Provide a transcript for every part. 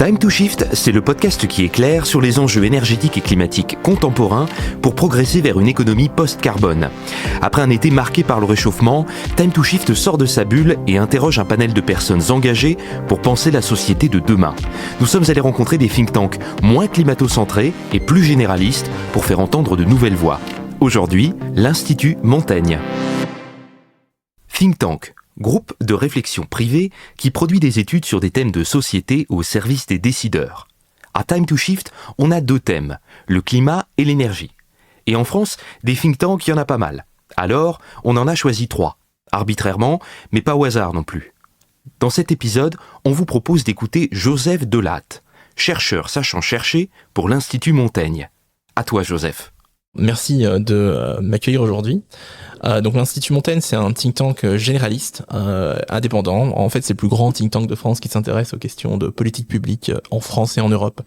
Time to Shift, c'est le podcast qui éclaire sur les enjeux énergétiques et climatiques contemporains pour progresser vers une économie post-carbone. Après un été marqué par le réchauffement, Time to Shift sort de sa bulle et interroge un panel de personnes engagées pour penser la société de demain. Nous sommes allés rencontrer des think tanks moins climato-centrés et plus généralistes pour faire entendre de nouvelles voix. Aujourd'hui, l'Institut Montaigne. Think tank, groupe de réflexion privé qui produit des études sur des thèmes de société au service des décideurs. À Time to Shift, on a deux thèmes, le climat et l'énergie. Et en France, des think tanks, il y en a pas mal. Alors, on en a choisi 3, arbitrairement, mais pas au hasard non plus. Dans cet épisode, on vous propose d'écouter Joseph Delatte, chercheur sachant chercher pour l'Institut Montaigne. À toi, Joseph. Merci de m'accueillir aujourd'hui. Donc l'Institut Montaigne, c'est un think tank généraliste, indépendant. En fait, c'est le plus grand think tank de France qui s'intéresse aux questions de politique publique en France et en Europe.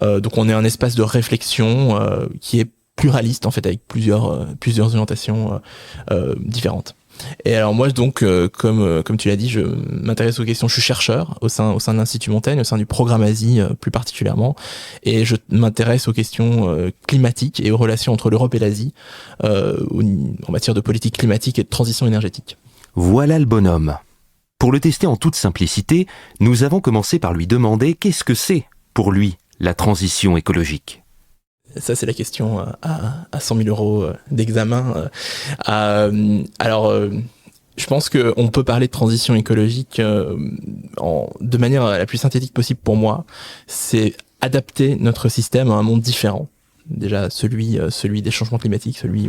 Donc on est un espace de réflexion qui est pluraliste en fait, avec plusieurs orientations différentes. Et alors moi donc comme tu l'as dit, je m'intéresse aux questions, je suis chercheur au sein de l'Institut Montaigne, au sein du programme Asie plus particulièrement, et je m'intéresse aux questions climatiques et aux relations entre l'Europe et l'Asie en matière de politique climatique et de transition énergétique. Voilà le bonhomme. Pour le tester en toute simplicité, nous avons commencé par lui demander qu'est-ce que c'est pour lui la transition écologique. Ça, c'est la question à 100 000 euros d'examen. Je pense qu'on peut parler de transition écologique de manière la plus synthétique possible pour moi. C'est adapter notre système à un monde différent. Déjà, celui des changements climatiques, celui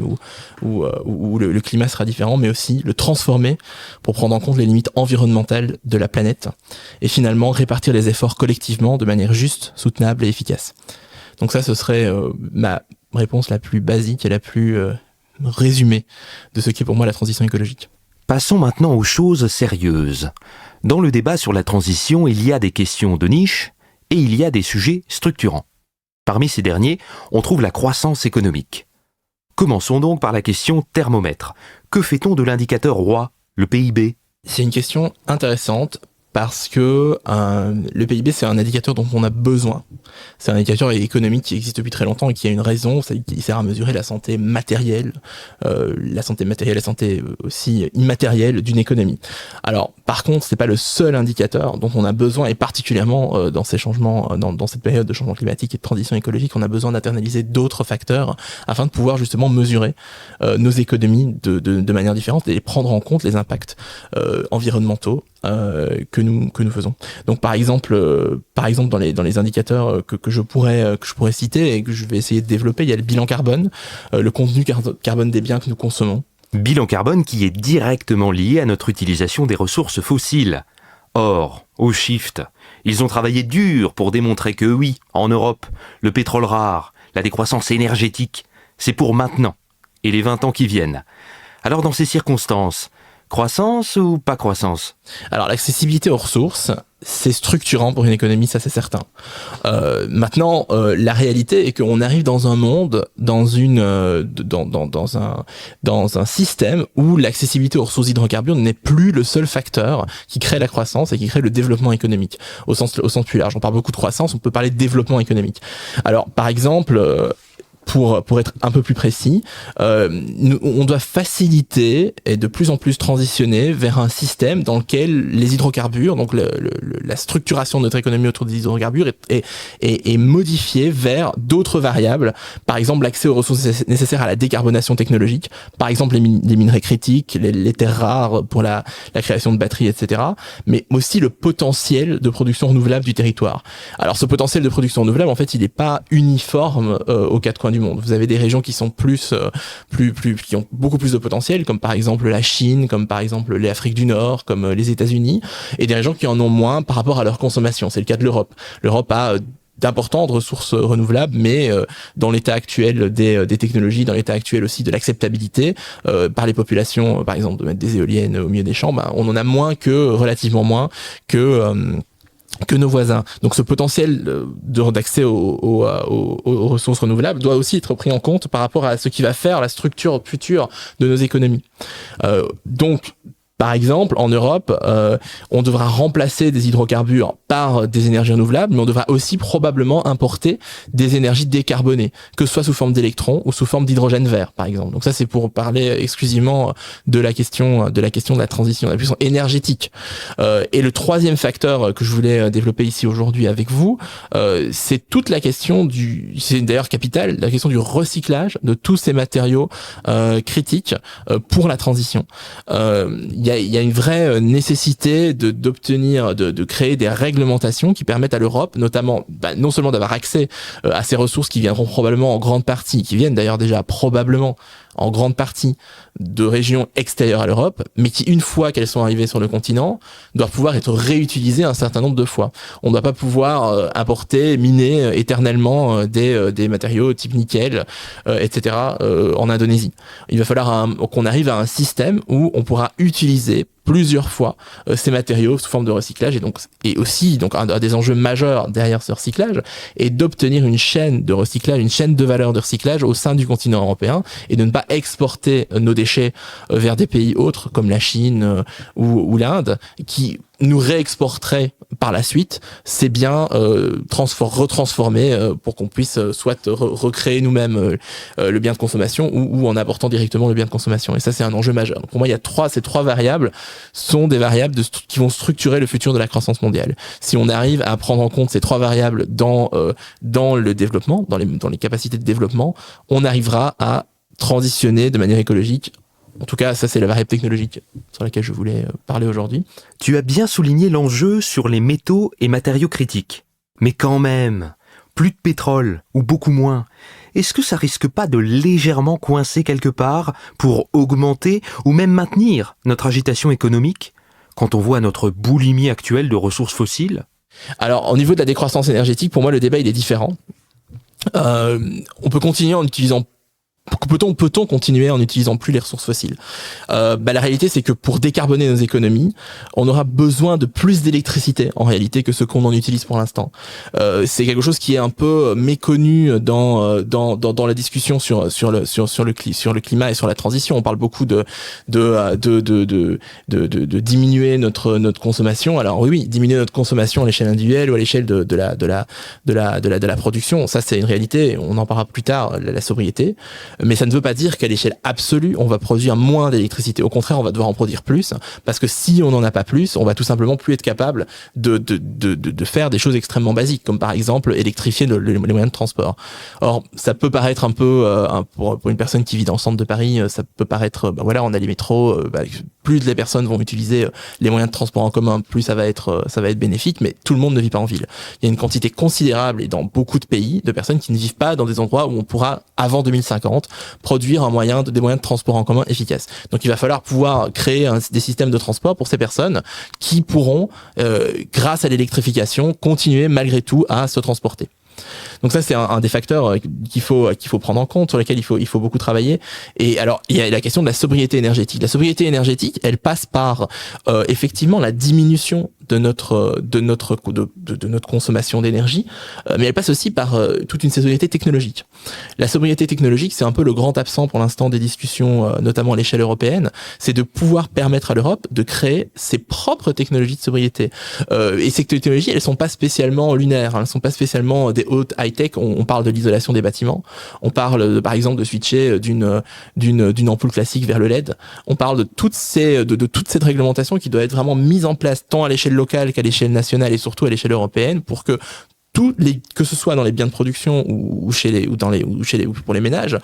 où le climat sera différent, mais aussi le transformer pour prendre en compte les limites environnementales de la planète et finalement répartir les efforts collectivement de manière juste, soutenable et efficace. Donc ça, ce serait ma réponse la plus basique et la plus résumée de ce qu'est pour moi la transition écologique. Passons maintenant aux choses sérieuses. Dans le débat sur la transition, il y a des questions de niche et il y a des sujets structurants. Parmi ces derniers, on trouve la croissance économique. Commençons donc par la question thermomètre. Que fait-on de l'indicateur roi, le PIB ? C'est une question intéressante. Parce que le PIB, c'est un indicateur dont on a besoin. C'est un indicateur économique qui existe depuis très longtemps et qui a une raison, il sert à mesurer la santé matérielle, la santé aussi immatérielle d'une économie. Alors, par contre, c'est pas le seul indicateur dont on a besoin, et particulièrement dans ces changements, dans cette période de changement climatique et de transition écologique, on a besoin d'internaliser d'autres facteurs afin de pouvoir justement mesurer nos économies de manière différente et prendre en compte les impacts environnementaux que nous faisons. Donc par exemple dans les indicateurs que je pourrais citer et que je vais essayer de développer, il y a le bilan carbone, le contenu carbone des biens que nous consommons. Bilan carbone qui est directement lié à notre utilisation des ressources fossiles. Or, au Shift, ils ont travaillé dur pour démontrer que oui, en Europe, le pétrole rare, la décroissance énergétique, c'est pour maintenant et les 20 ans qui viennent. Alors dans ces circonstances, croissance ou pas croissance ? Alors l'accessibilité aux ressources, c'est structurant pour une économie, ça c'est certain. Maintenant, la réalité est qu'on arrive dans un monde, dans un système où l'accessibilité aux ressources d'hydrocarbures n'est plus le seul facteur qui crée la croissance et qui crée le développement économique au sens plus large. On parle beaucoup de croissance, on peut parler de développement économique. Alors par exemple, pour être un peu plus précis, on doit faciliter et de plus en plus transitionner vers un système dans lequel les hydrocarbures, donc la structuration de notre économie autour des hydrocarbures est modifiée vers d'autres variables, par exemple l'accès aux ressources nécessaires à la décarbonation technologique, par exemple les minerais critiques, les terres rares pour la création de batteries, etc., mais aussi le potentiel de production renouvelable du territoire. Alors ce potentiel de production renouvelable, en fait, il n'est pas uniforme aux quatre coins du monde. Vous avez des régions qui sont qui ont beaucoup plus de potentiel, comme par exemple la Chine, comme par exemple l'Afrique du Nord, comme les États-Unis, et des régions qui en ont moins par rapport à leur consommation. C'est le cas de l'Europe. L'Europe a d'importantes ressources renouvelables, mais dans l'état actuel des technologies, dans l'état actuel aussi de l'acceptabilité par les populations, par exemple de mettre des éoliennes au milieu des champs, on en a relativement moins que nos voisins. Donc ce potentiel d'accès aux ressources renouvelables doit aussi être pris en compte par rapport à ce qui va faire la structure future de nos économies. Donc Par exemple, en Europe, on devra remplacer des hydrocarbures par des énergies renouvelables, mais on devra aussi probablement importer des énergies décarbonées, que ce soit sous forme d'électrons ou sous forme d'hydrogène vert, par exemple. Donc ça, c'est pour parler exclusivement de la question de la transition, de la question énergétique. Et le troisième facteur que je voulais développer ici aujourd'hui avec vous, c'est toute la question c'est d'ailleurs capital, la question du recyclage de tous ces matériaux critiques pour la transition. Il y a une vraie nécessité d'obtenir, de créer des réglementations qui permettent à l'Europe, notamment, non seulement d'avoir accès à ces ressources qui viendront probablement en grande partie, qui viennent d'ailleurs déjà probablement en grande partie de régions extérieures à l'Europe, mais qui, une fois qu'elles sont arrivées sur le continent, doivent pouvoir être réutilisées un certain nombre de fois. On ne doit pas pouvoir importer, miner éternellement des matériaux type nickel, etc. En Indonésie. Il va falloir qu'on arrive à un système où on pourra utiliser plusieurs fois ces matériaux sous forme de recyclage, et aussi un des enjeux majeurs derrière ce recyclage est d'obtenir une chaîne de recyclage, une chaîne de valeur de recyclage au sein du continent européen, et de ne pas exporter nos déchets vers des pays autres comme la Chine ou l'Inde, qui nous réexporterait par la suite ces biens retransformés pour qu'on puisse soit recréer nous-mêmes le bien de consommation ou en apportant directement le bien de consommation. Et ça, c'est un enjeu majeur. Donc pour moi, ces trois variables sont des variables qui vont structurer le futur de la croissance mondiale. Si on arrive à prendre en compte ces trois variables dans le développement, dans les capacités de développement, on arrivera à transitionner de manière écologique. En tout cas, ça, c'est la variable technologique sur laquelle je voulais parler aujourd'hui. Tu as bien souligné l'enjeu sur les métaux et matériaux critiques. Mais quand même, plus de pétrole, ou beaucoup moins, est-ce que ça risque pas de légèrement coincer quelque part pour augmenter ou même maintenir notre agitation économique quand on voit notre boulimie actuelle de ressources fossiles ? Alors, au niveau de la décroissance énergétique, pour moi, le débat, il est différent. On peut continuer en utilisant Peut-on continuer en n'utilisant plus les ressources fossiles ? La réalité, c'est que pour décarboner nos économies, on aura besoin de plus d'électricité en réalité que ce qu'on en utilise pour l'instant. C'est quelque chose qui est un peu méconnu dans la discussion sur le climat et sur la transition. On parle beaucoup de diminuer notre consommation. Alors oui, diminuer notre consommation à l'échelle individuelle ou à l'échelle de la production, ça c'est une réalité. On en parlera plus tard, la sobriété. Mais ça ne veut pas dire qu'à l'échelle absolue, on va produire moins d'électricité. Au contraire, on va devoir en produire plus, parce que si on n'en a pas plus, on va tout simplement plus être capable de faire des choses extrêmement basiques, comme par exemple électrifier les moyens de transport. Or, ça peut paraître un peu, pour une personne qui vit dans le centre de Paris, ça peut paraître, on a les métros, plus les personnes vont utiliser les moyens de transport en commun, plus ça va être bénéfique, mais tout le monde ne vit pas en ville. Il y a une quantité considérable, et dans beaucoup de pays, de personnes qui ne vivent pas dans des endroits où on pourra, avant 2050, produire des moyens de transport en commun efficaces. Donc il va falloir pouvoir créer des systèmes de transport pour ces personnes qui pourront, grâce à l'électrification, continuer malgré tout à se transporter. Donc ça, c'est un des facteurs qu'il faut prendre en compte, sur lesquels il faut beaucoup travailler. Et alors, il y a la question de la sobriété énergétique. La sobriété énergétique, elle passe par effectivement la diminution de notre consommation d'énergie, mais elle passe aussi par toute une sobriété technologique. La sobriété technologique, c'est un peu le grand absent pour l'instant des discussions, notamment à l'échelle européenne, c'est de pouvoir permettre à l'Europe de créer ses propres technologies de sobriété. Et ces technologies, elles sont pas spécialement lunaires, elles sont pas spécialement des hautes high-tech. On parle de l'isolation des bâtiments, on parle par exemple de switcher d'une ampoule classique vers le LED. On parle de toute cette réglementation qui doit être vraiment mise en place tant à l'échelle locale qu'à l'échelle nationale et surtout à l'échelle européenne, pour que que ce soit dans les biens de production ou pour les ménages,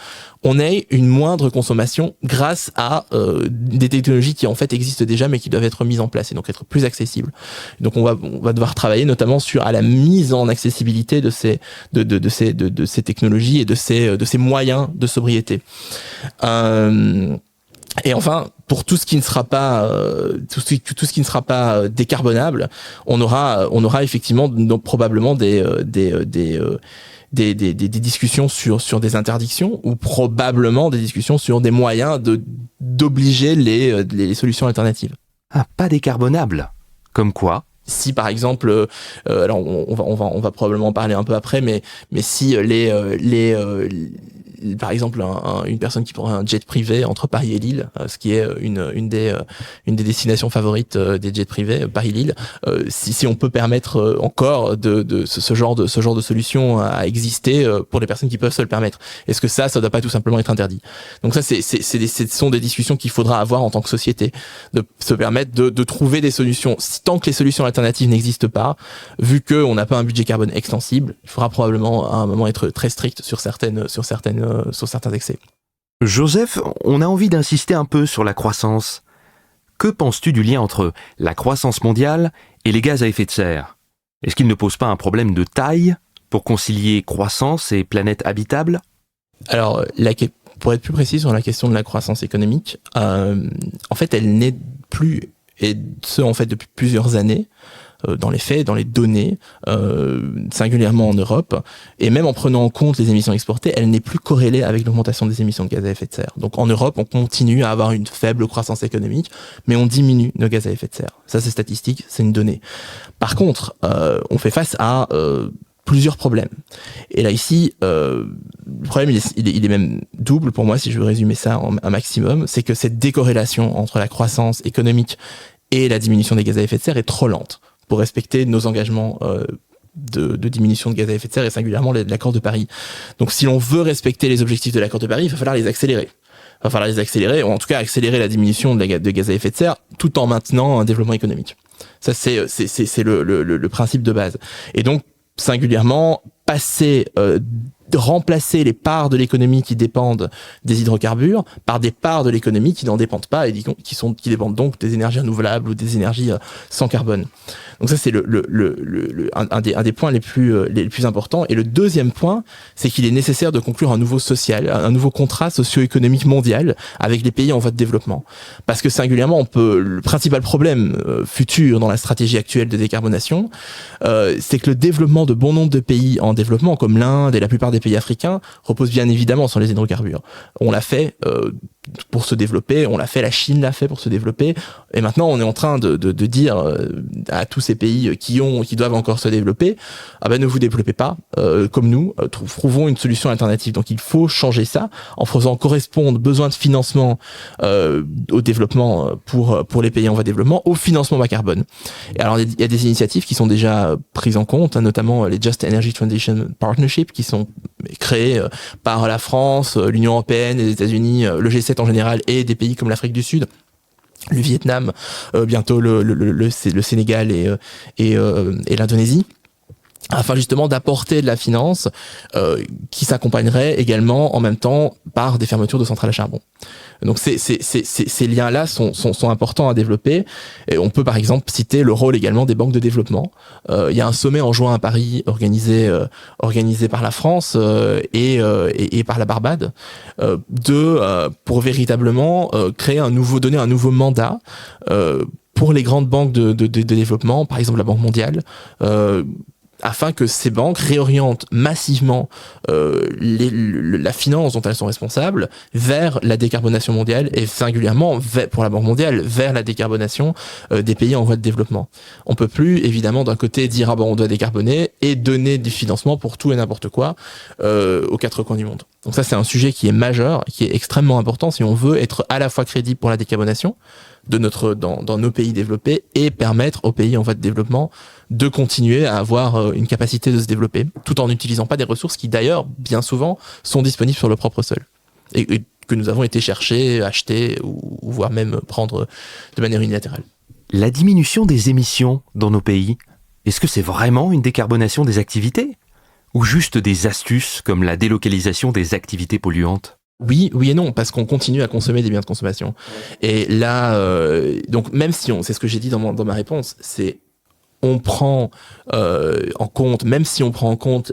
on ait une moindre consommation grâce à des technologies qui en fait existent déjà mais qui doivent être mises en place et donc être plus accessibles. Donc on va devoir travailler notamment à la mise en accessibilité de ces technologies et de ces moyens de sobriété. Et enfin, pour tout ce qui ne sera pas décarbonable, on aura effectivement probablement des discussions sur des interdictions, ou probablement des discussions sur des moyens d'obliger les solutions alternatives. Ah, pas décarbonable. Comme quoi ? Si par exemple, alors on va probablement en parler un peu après, mais si par exemple une personne qui prend un jet privé entre Paris et Lille, ce qui est une des destinations favorites des jets privés, Paris-Lille, si on peut permettre encore de ce genre de solution à exister pour les personnes qui peuvent se le permettre. Est-ce que ça doit pas tout simplement être interdit? Donc ça, ce sont des discussions qu'il faudra avoir en tant que société, de se permettre de trouver des solutions. Tant que les solutions alternatives n'existent pas, vu que on n'a pas un budget carbone extensible, il faudra probablement à un moment être très strict sur certains excès. Joseph, on a envie d'insister un peu sur la croissance. Que penses-tu du lien entre la croissance mondiale et les gaz à effet de serre? Est-ce qu'il ne pose pas un problème de taille pour concilier croissance et planète habitable? Alors, pour être plus précis sur la question de la croissance économique, en fait, elle n'est plus, et ce en fait depuis plusieurs années, dans les faits, dans les données, singulièrement en Europe, et même en prenant en compte les émissions exportées, elle n'est plus corrélée avec l'augmentation des émissions de gaz à effet de serre. Donc en Europe, on continue à avoir une faible croissance économique, mais on diminue nos gaz à effet de serre. Ça, c'est statistique, c'est une donnée. Par contre, on fait face à plusieurs problèmes. Et là, ici, le problème, il est même double pour moi, si je veux résumer ça un maximum, c'est que cette décorrélation entre la croissance économique et la diminution des gaz à effet de serre est trop lente pour respecter nos engagements de diminution de gaz à effet de serre et singulièrement l'accord de Paris. Donc si l'on veut respecter les objectifs de l'accord de Paris, il va falloir les accélérer. Il va falloir les accélérer, ou en tout cas accélérer la diminution de gaz à effet de serre tout en maintenant un développement économique. Ça, c'est le principe de base. Et donc, singulièrement, remplacer les parts de l'économie qui dépendent des hydrocarbures par des parts de l'économie qui n'en dépendent pas et qui dépendent donc des énergies renouvelables ou des énergies sans carbone. Donc ça, c'est un des points les plus importants. Et le deuxième point, c'est qu'il est nécessaire de conclure un nouveau contrat socio-économique mondial avec les pays en voie de développement. Parce que singulièrement, le principal problème futur dans la stratégie actuelle de décarbonation, c'est que le développement de bon nombre de pays en développement, comme l'Inde et la plupart des pays africains, repose bien évidemment sur les hydrocarbures. On l'a fait pour se développer, la Chine l'a fait pour se développer, et maintenant on est en train de dire à tous ces pays qui doivent encore se développer, ne vous développez pas comme nous, trouvons une solution alternative. Donc il faut changer ça en faisant correspondre besoin de financement au développement pour les pays en voie de développement au financement bas carbone. Et alors il y a des initiatives qui sont déjà prises en compte, notamment les Just Energy Transition Partnership qui sont créées par la France, l'Union européenne, les États-Unis, le G7 en général et des pays comme l'Afrique du Sud, le Vietnam, bientôt le Sénégal et l'Indonésie, afin justement d'apporter de la finance qui s'accompagnerait également en même temps par des fermetures de centrales à charbon. Donc ces liens-là sont importants à développer. Et on peut par exemple citer le rôle également des banques de développement. Il y a un sommet en juin à Paris organisé par la France et par la Barbade pour véritablement donner un nouveau mandat pour les grandes banques de développement, par exemple la Banque mondiale, afin que ces banques réorientent massivement la finance dont elles sont responsables vers la décarbonation mondiale et singulièrement pour la Banque mondiale vers la décarbonation des pays en voie de développement. On peut plus évidemment d'un côté dire on doit décarboner et donner du financement pour tout et n'importe quoi aux quatre coins du monde. Donc ça, c'est un sujet qui est majeur, qui est extrêmement important si on veut être à la fois crédible pour la décarbonation dans nos pays développés et permettre aux pays en voie de développement de continuer à avoir une capacité de se développer tout en n'utilisant pas des ressources qui d'ailleurs bien souvent sont disponibles sur le propre sol et que nous avons été chercher, acheter ou voire même prendre de manière unilatérale. La diminution des émissions dans nos pays, est-ce que c'est vraiment une décarbonation des activités? Ou juste des astuces comme la délocalisation des activités polluantes? Oui et non, parce qu'on continue à consommer des biens de consommation. Et là, donc même si c'est ce que j'ai dit dans ma réponse, c'est on prend en compte, même si on prend en compte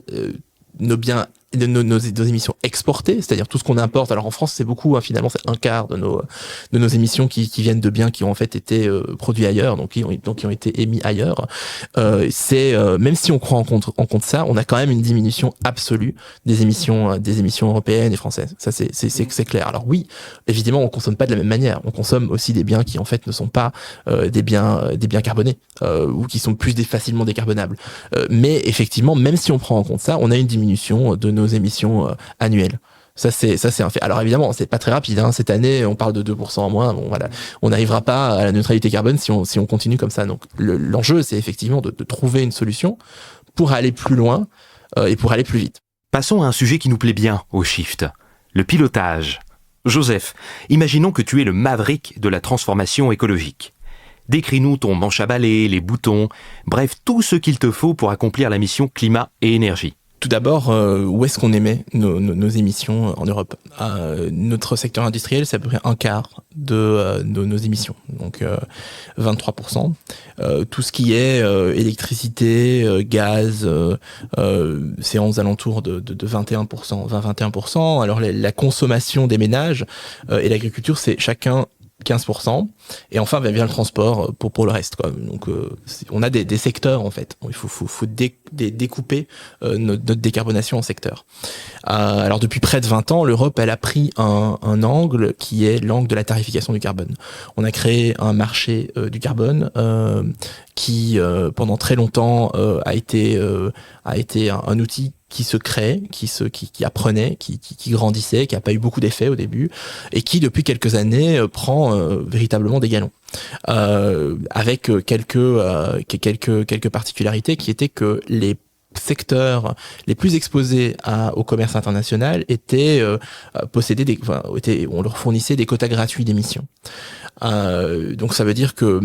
nos biens, nos émissions exportées, c'est-à-dire tout ce qu'on importe. Alors en France, c'est beaucoup, finalement, c'est un quart de nos émissions qui viennent de biens qui ont en fait été produits ailleurs, donc qui ont été émis ailleurs. Même si on prend en compte ça, on a quand même une diminution absolue des émissions européennes et françaises. Ça c'est clair. Alors oui, évidemment, on consomme pas de la même manière. On consomme aussi des biens qui en fait ne sont pas des biens carbonés ou qui sont plus facilement décarbonables. Mais effectivement, même si on prend en compte ça, on a une diminution de nos émissions annuelles. Ça c'est un fait. Alors évidemment, c'est pas très rapide. Cette année, on parle de 2% en moins. Bon voilà, on n'arrivera pas à la neutralité carbone si on continue comme ça. Donc l'enjeu, c'est effectivement de trouver une solution pour aller plus loin et pour aller plus vite. Passons à un sujet qui nous plaît bien au Shift, le pilotage. Joseph, imaginons que tu es le maverick de la transformation écologique. Décris-nous ton manche à balai, les boutons, bref, tout ce qu'il te faut pour accomplir la mission climat et énergie. Tout d'abord, où est-ce qu'on émet nos émissions en Europe ? Notre secteur industriel, c'est à peu près un quart de nos émissions, donc 23%. Tout ce qui est électricité, gaz, c'est aux alentours de 21%, 20-21%. Alors la consommation des ménages et l'agriculture, c'est chacun 15%, et enfin vient le transport pour le reste, quoi. Donc on a des secteurs en fait. Il faut découper notre décarbonation en secteurs. Alors depuis près de 20 ans, l'Europe elle a pris un angle qui est l'angle de la tarification du carbone. On a créé un marché du carbone qui pendant très longtemps a été un outil qui se crée, qui apprenait, qui grandissait, qui a pas eu beaucoup d'effets au début, et qui depuis quelques années prend véritablement des galons, avec quelques particularités qui étaient que les secteurs les plus exposés au commerce international on leur fournissait des quotas gratuits d'émissions. Donc ça veut dire que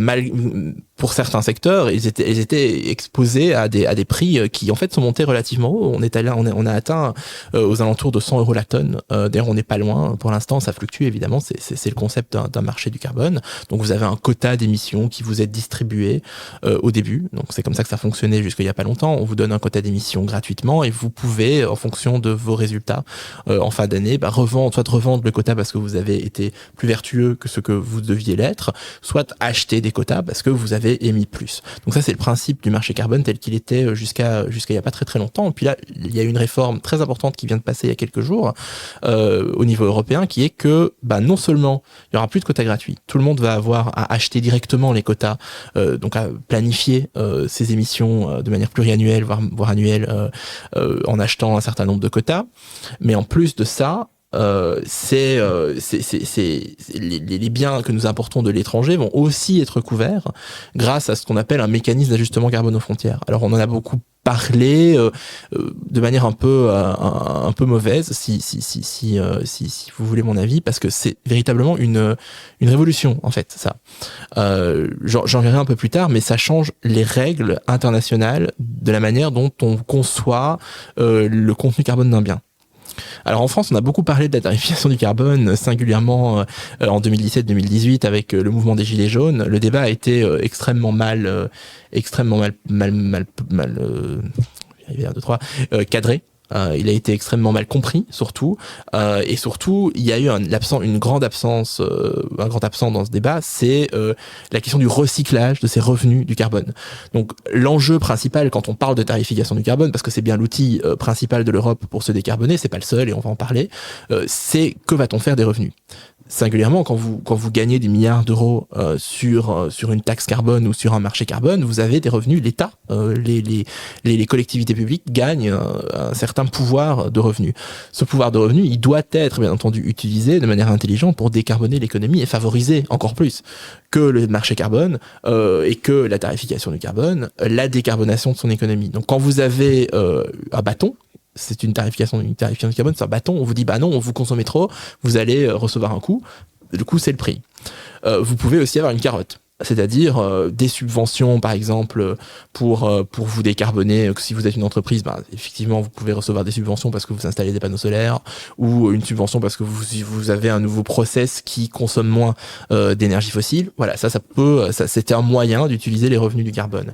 pour certains secteurs, ils étaient exposés à des prix qui en fait sont montés relativement haut. On a atteint aux alentours de 100 € la tonne. D'ailleurs, on n'est pas loin. Pour l'instant, ça fluctue évidemment. C'est le concept d'un marché du carbone. Donc vous avez un quota d'émissions qui vous est distribué au début. Donc c'est comme ça que ça fonctionnait jusqu'il y a pas longtemps. On vous donne un quota d'émissions gratuitement et vous pouvez, en fonction de vos résultats en fin d'année, revendre le quota parce que vous avez été plus vertueux que ce que vous deviez l'être, soit acheter des quotas parce que vous avez émis plus. Donc ça, c'est le principe du marché carbone tel qu'il était jusqu'à il y a pas très très longtemps. Et puis là, il y a une réforme très importante qui vient de passer il y a quelques jours au niveau européen, qui est que non seulement il y aura plus de quotas gratuits, tout le monde va avoir à acheter directement les quotas, donc à planifier ses émissions de manière pluriannuelle, voire annuelle, en achetant un certain nombre de quotas. Mais en plus de ça, les biens que nous importons de l'étranger vont aussi être couverts grâce à ce qu'on appelle un mécanisme d'ajustement carbone aux frontières. Alors on en a beaucoup parlé de manière un peu mauvaise, si vous voulez mon avis, parce que c'est véritablement une révolution en fait, ça. J'en verrai un peu plus tard, mais ça change les règles internationales de la manière dont on conçoit le contenu carbone d'un bien. Alors en France, on a beaucoup parlé de la tarification du carbone, singulièrement en 2017-2018 avec le mouvement des Gilets jaunes. Le débat a été extrêmement mal cadré. Il a été extrêmement mal compris, surtout, et surtout, il y a eu un grand absent dans ce débat, c'est la question du recyclage de ces revenus du carbone. Donc, l'enjeu principal quand on parle de tarification du carbone, parce que c'est bien l'outil principal de l'Europe pour se décarboner, c'est pas le seul et on va en parler, c'est que va-t-on faire des revenus ? Singulièrement, quand vous gagnez des milliards d'euros sur une taxe carbone ou sur un marché carbone, vous avez des revenus. L'État, les collectivités publiques gagnent un certain pouvoir de revenus. Ce pouvoir de revenus, il doit être bien entendu utilisé de manière intelligente pour décarboner l'économie et favoriser encore plus que le marché carbone et que la tarification du carbone, la décarbonation de son économie. Donc quand vous avez un bâton, c'est une tarification du carbone, c'est un bâton, on vous dit non, vous consommez trop, vous allez recevoir un coup, le coup c'est le prix. Vous pouvez aussi avoir une carotte, c'est-à-dire des subventions par exemple pour vous décarboner. Si vous êtes une entreprise, effectivement vous pouvez recevoir des subventions parce que vous installez des panneaux solaires, ou une subvention parce que vous avez un nouveau process qui consomme moins d'énergie fossile. Voilà, c'était un moyen d'utiliser les revenus du carbone.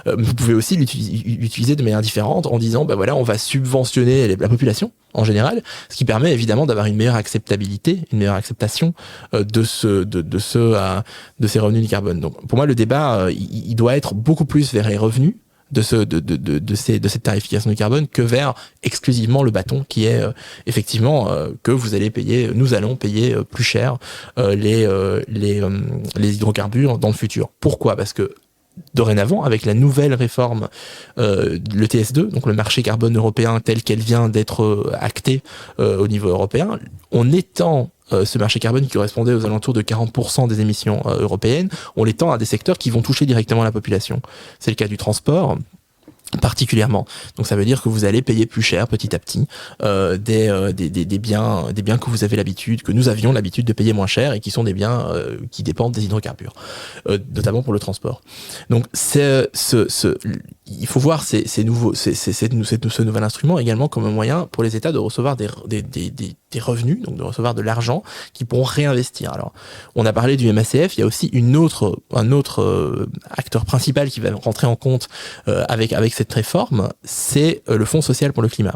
Vous pouvez aussi l'utiliser de manière différente en disant on va subventionner la population en général, ce qui permet évidemment d'avoir une meilleure acceptabilité, une meilleure acceptation de ces revenus du carbone. Donc pour moi le débat il doit être beaucoup plus vers les revenus de cette tarification du carbone que vers exclusivement le bâton qui est effectivement que nous allons payer plus cher les hydrocarbures dans le futur. Pourquoi ? Parce que dorénavant, avec la nouvelle réforme, le TS2, donc le marché carbone européen tel qu'elle vient d'être actée au niveau européen, on étend ce marché carbone qui correspondait aux alentours de 40% des émissions européennes, on l'étend à des secteurs qui vont toucher directement la population. C'est le cas du transport, particulièrement. Donc ça veut dire que vous allez payer plus cher petit à petit des biens que vous avez l'habitude, que nous avions l'habitude de payer moins cher et qui sont des biens qui dépendent des hydrocarbures, notamment pour le transport. Donc il faut voir ce nouvel instrument également comme un moyen pour les États de recevoir des revenus, donc de recevoir de l'argent qu'ils pourront réinvestir. Alors, on a parlé du MACF, il y a aussi un autre acteur principal qui va rentrer en compte avec cette réforme, c'est le Fonds social pour le climat.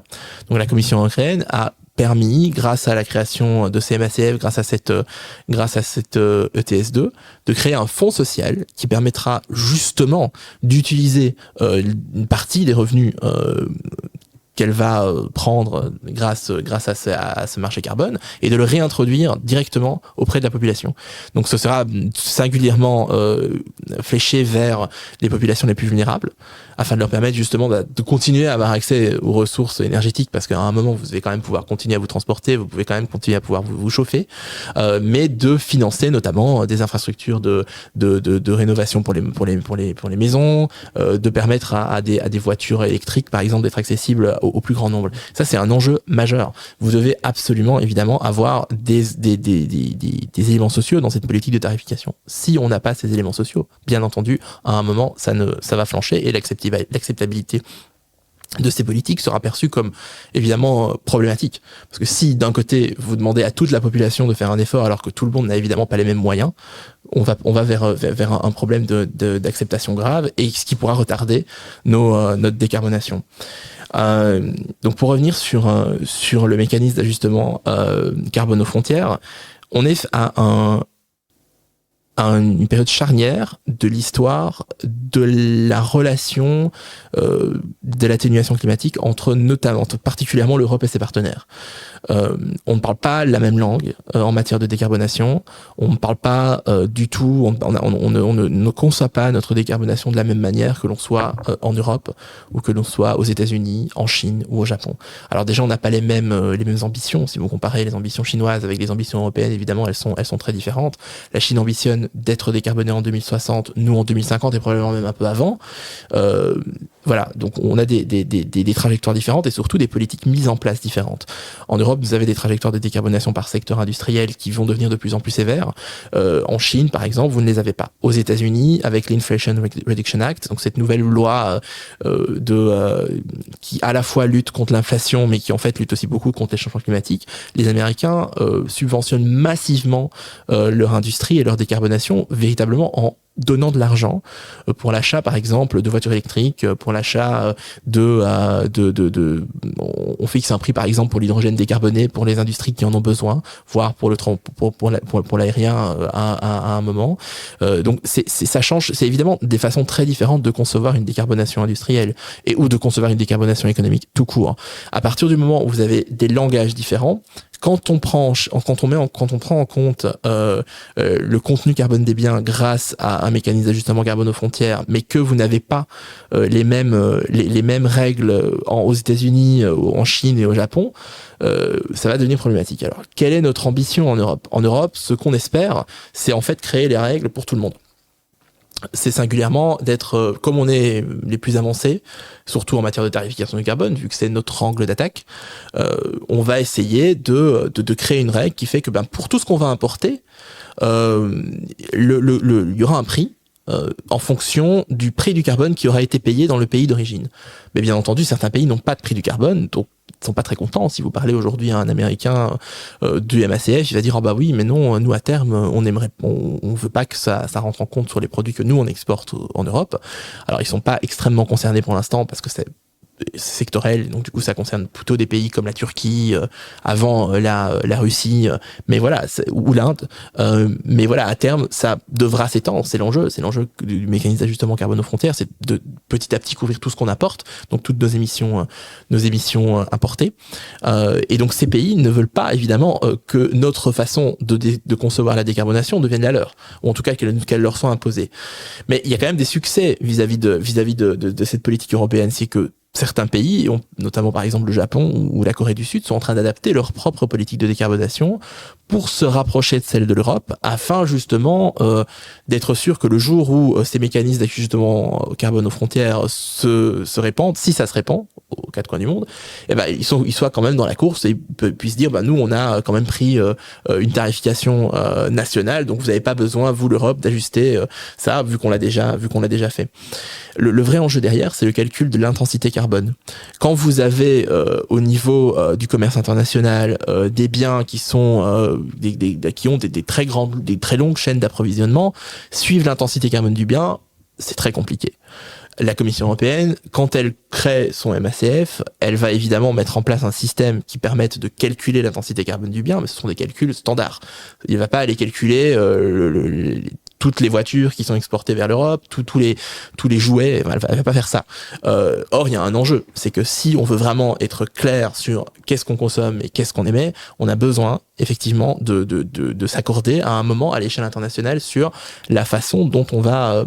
Donc la Commission européenne a permis, grâce à la création de ces MACF, grâce à cette ETS2, de créer un fonds social qui permettra justement d'utiliser une partie des revenus qu'elle va prendre grâce à ce marché carbone et de le réintroduire directement auprès de la population. Donc ce sera singulièrement fléché vers les populations les plus vulnérables afin de leur permettre justement de continuer à avoir accès aux ressources énergétiques, parce qu'à un moment vous allez quand même pouvoir continuer à vous transporter, vous pouvez quand même continuer à pouvoir vous chauffer, mais de financer notamment des infrastructures de rénovation pour les maisons, de permettre à des voitures électriques par exemple d'être accessibles au plus grand nombre. Ça, c'est un enjeu majeur. Vous devez absolument, évidemment, avoir des éléments sociaux dans cette politique de tarification. Si on n'a pas ces éléments sociaux, bien entendu, à un moment, ça va flancher et l'acceptabilité de ces politiques sera perçue comme évidemment problématique. Parce que si d'un côté vous demandez à toute la population de faire un effort alors que tout le monde n'a évidemment pas les mêmes moyens, on va vers un problème d'acceptation grave, et ce qui pourra retarder notre décarbonation. Donc pour revenir sur le mécanisme d'ajustement carbone aux frontières, on est à une période charnière de l'histoire de la relation de l'atténuation climatique entre particulièrement l'Europe et ses partenaires. On ne parle pas la même langue en matière de décarbonation, on ne parle pas du tout, on ne conçoit pas notre décarbonation de la même manière que l'on soit en Europe ou que l'on soit aux États-Unis, en Chine ou au Japon. Alors déjà, on n'a pas les mêmes ambitions. Si vous comparez les ambitions chinoises avec les ambitions européennes, évidemment, elles sont très différentes. La Chine ambitionne d'être décarbonée en 2060, nous en 2050 et probablement même un peu avant. Voilà, donc on a des trajectoires différentes et surtout des politiques mises en place différentes. En Europe, vous avez des trajectoires de décarbonation par secteur industriel qui vont devenir de plus en plus sévères. En Chine, par exemple, vous ne les avez pas. Aux États-Unis, avec l'Inflation Reduction Act, donc cette nouvelle loi qui à la fois lutte contre l'inflation, mais qui en fait lutte aussi beaucoup contre les changements climatiques, les Américains subventionnent massivement leur industrie et leur décarbonation véritablement en donnant de l'argent pour l'achat, par exemple, de voitures électriques, pour l'achat on fixe un prix, par exemple, pour l'hydrogène décarboné pour les industries qui en ont besoin, voire pour l'aérien à un moment. Donc ça change, c'est évidemment des façons très différentes de concevoir une décarbonation industrielle ou de concevoir une décarbonation économique tout court. À partir du moment où vous avez des langages différents, quand on prend en compte le contenu carbone des biens grâce à un mécanisme d'ajustement carbone aux frontières, mais que vous n'avez pas les mêmes règles aux États-Unis, en Chine et au Japon, ça va devenir problématique. Alors, quelle est notre ambition en Europe ? En Europe, ce qu'on espère, c'est en fait créer les règles pour tout le monde. C'est singulièrement d'être, comme on est les plus avancés, surtout en matière de tarification du carbone, vu que c'est notre angle d'attaque, on va essayer de créer une règle qui fait que pour tout ce qu'on va importer, il y aura un prix en fonction du prix du carbone qui aura été payé dans le pays d'origine. Mais bien entendu, certains pays n'ont pas de prix du carbone, donc ils sont pas très contents. Si vous parlez aujourd'hui à un Américain du MACF, il va dire bah oui, mais non, nous à terme, on veut pas que ça rentre en compte sur les produits que nous on exporte en Europe. Alors ils sont pas extrêmement concernés pour l'instant parce que sectorielles, donc du coup ça concerne plutôt des pays comme la Turquie, avant la Russie, mais voilà, ou l'Inde, mais voilà, à terme ça devra s'étendre, c'est l'enjeu du mécanisme d'ajustement carbone aux frontières, c'est de petit à petit couvrir tout ce qu'on apporte, donc toutes nos émissions importées, et donc ces pays ne veulent pas évidemment que notre façon de concevoir la décarbonation devienne la leur, ou en tout cas qu'elle leur soit imposée. Mais il y a quand même des succès vis-à-vis de cette politique européenne, c'est que certains pays, notamment par exemple le Japon ou la Corée du Sud, sont en train d'adapter leur propre politique de décarbonation pour se rapprocher de celle de l'Europe, afin justement d'être sûr que le jour où ces mécanismes d'ajustement carbone aux frontières se répandent, si ça se répand aux quatre coins du monde, eh ben ils soient quand même dans la course et puissent dire nous on a quand même pris une tarification nationale, donc vous n'avez pas besoin, vous l'Europe, d'ajuster ça vu qu'on l'a déjà fait. Le vrai enjeu derrière, c'est le calcul de l'intensité carbone. Quand vous avez au niveau du commerce international des biens qui sont qui ont des très longues chaînes d'approvisionnement, suivre l'intensité carbone du bien, c'est très compliqué. La Commission européenne, quand elle crée son MACF, elle va évidemment mettre en place un système qui permette de calculer l'intensité carbone du bien, mais ce sont des calculs standards. Il ne va pas aller calculer toutes les voitures qui sont exportées vers l'Europe, tous les jouets, elle va pas faire ça. Or, il y a un enjeu, c'est que si on veut vraiment être clair sur qu'est-ce qu'on consomme et qu'est-ce qu'on émet, on a besoin effectivement de s'accorder à un moment à l'échelle internationale sur la façon dont on va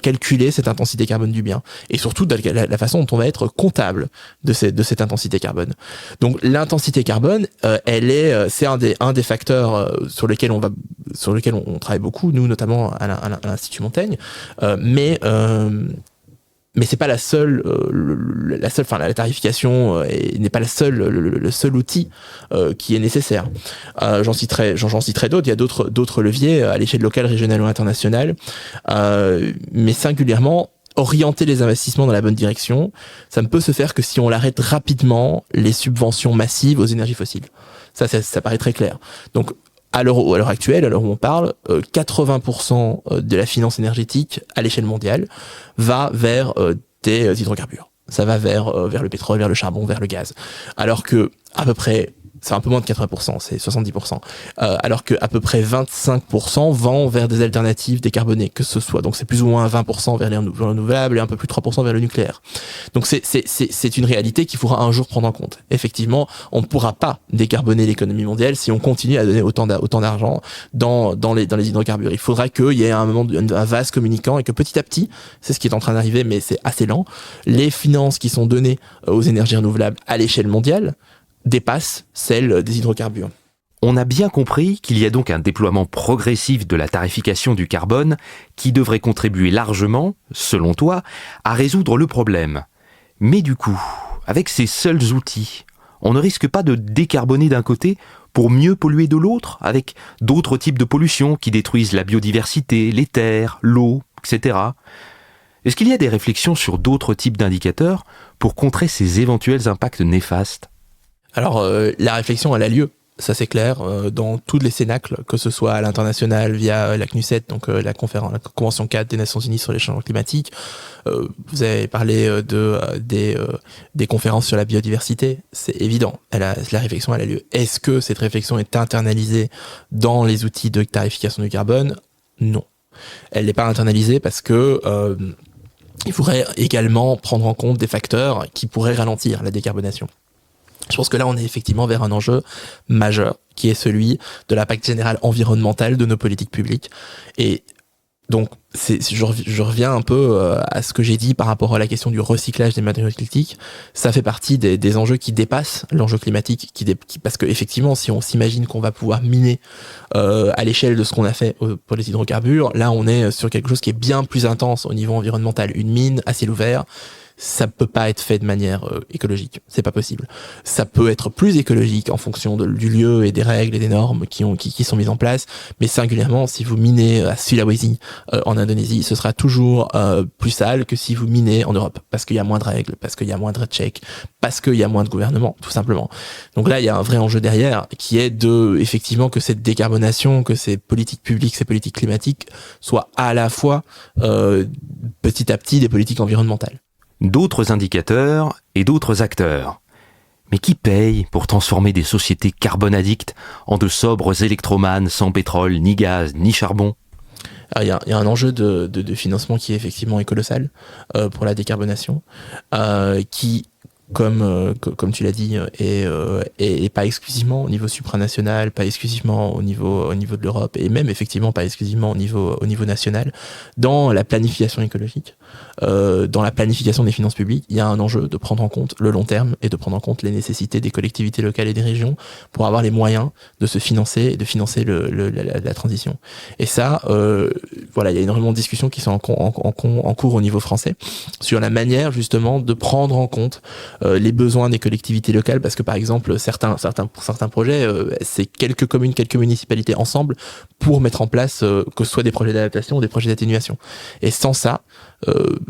calculer cette intensité carbone du bien, et surtout de la façon dont on va être comptable de cette intensité carbone. Donc l'intensité carbone, c'est un des facteurs sur lesquels on travaille beaucoup, nous notamment à l'Institut Montaigne, mais c'est pas la seule, la tarification n'est pas le seul outil qui est nécessaire. J'en citerai d'autres. Il y a d'autres leviers à l'échelle locale, régionale ou internationale, mais singulièrement orienter les investissements dans la bonne direction. Ça ne peut se faire que si on arrête rapidement les subventions massives aux énergies fossiles. Ça paraît très clair. Donc à l'heure actuelle, à l'heure où on parle, 80% de la finance énergétique à l'échelle mondiale va vers des hydrocarbures. Ça va vers le pétrole, vers le charbon, vers le gaz. Alors que à peu près, c'est un peu moins de 80%, c'est 70%. Alors que à peu près 25% vont vers des alternatives décarbonées, que ce soit. Donc c'est plus ou moins 20% vers les renouvelables et un peu plus de 3% vers le nucléaire. Donc c'est une réalité qu'il faudra un jour prendre en compte. Effectivement, on ne pourra pas décarboner l'économie mondiale si on continue à donner autant d'argent dans les hydrocarbures. Il faudra qu'il y ait à un moment un vase communicant et que petit à petit, c'est ce qui est en train d'arriver, mais c'est assez lent, les finances qui sont données aux énergies renouvelables à l'échelle mondiale dépasse celle des hydrocarbures. On a bien compris qu'il y a donc un déploiement progressif de la tarification du carbone qui devrait contribuer largement, selon toi, à résoudre le problème. Mais du coup, avec ces seuls outils, on ne risque pas de décarboner d'un côté pour mieux polluer de l'autre, avec d'autres types de pollution qui détruisent la biodiversité, les terres, l'eau, etc. Est-ce qu'il y a des réflexions sur d'autres types d'indicateurs pour contrer ces éventuels impacts néfastes ? Alors, la réflexion, elle a lieu, ça c'est clair, dans tous les cénacles, que ce soit à l'international via la CNUSET, donc la Convention 4 des Nations Unies sur les changements climatiques. Vous avez parlé des conférences sur la biodiversité, c'est évident, la réflexion, elle a lieu. Est-ce que cette réflexion est internalisée dans les outils de tarification du carbone ? Non. Elle n'est pas internalisée parce que il faudrait également prendre en compte des facteurs qui pourraient ralentir la décarbonation. Je pense que là, on est effectivement vers un enjeu majeur, qui est celui de l'impact général environnemental de nos politiques publiques. Et donc, je reviens un peu à ce que j'ai dit par rapport à la question du recyclage des matériaux critiques. Ça fait partie des enjeux qui dépassent l'enjeu climatique, parce que effectivement, si on s'imagine qu'on va pouvoir miner à l'échelle de ce qu'on a fait pour les hydrocarbures, là, on est sur quelque chose qui est bien plus intense au niveau environnemental. Une mine à ciel ouvert, ça peut pas être fait de manière écologique, c'est pas possible. Ça peut être plus écologique en fonction du lieu et des règles et des normes qui sont mises en place, mais singulièrement si vous minez à Sulawesi en Indonésie, ce sera toujours plus sale que si vous minez en Europe, parce qu'il y a moins de règles, parce qu'il y a moins de checks, parce qu'il y a moins de gouvernement, tout simplement. Donc là, il y a un vrai enjeu derrière qui est effectivement que cette décarbonation, que ces politiques publiques, ces politiques climatiques soient à la fois petit à petit des politiques environnementales. d'autres indicateurs et d'autres acteurs. Mais qui paye pour transformer des sociétés carbone addictes en de sobres électromanes sans pétrole, ni gaz, ni charbon ? Il y a un enjeu de financement qui effectivement est colossal pour la décarbonation, qui, comme tu l'as dit, est pas exclusivement au niveau supranational, pas exclusivement au niveau de l'Europe, et même effectivement pas exclusivement au niveau national. Dans la planification écologique, dans la planification des finances publiques, il y a un enjeu de prendre en compte le long terme et de prendre en compte les nécessités des collectivités locales et des régions pour avoir les moyens de se financer et de financer la transition. Et ça, voilà, il y a énormément de discussions qui sont en cours au niveau français sur la manière justement de prendre en compte les besoins des collectivités locales, parce que par exemple certains projets, c'est quelques communes, quelques municipalités ensemble pour mettre en place que ce soit des projets d'adaptation ou des projets d'atténuation. Et sans ça,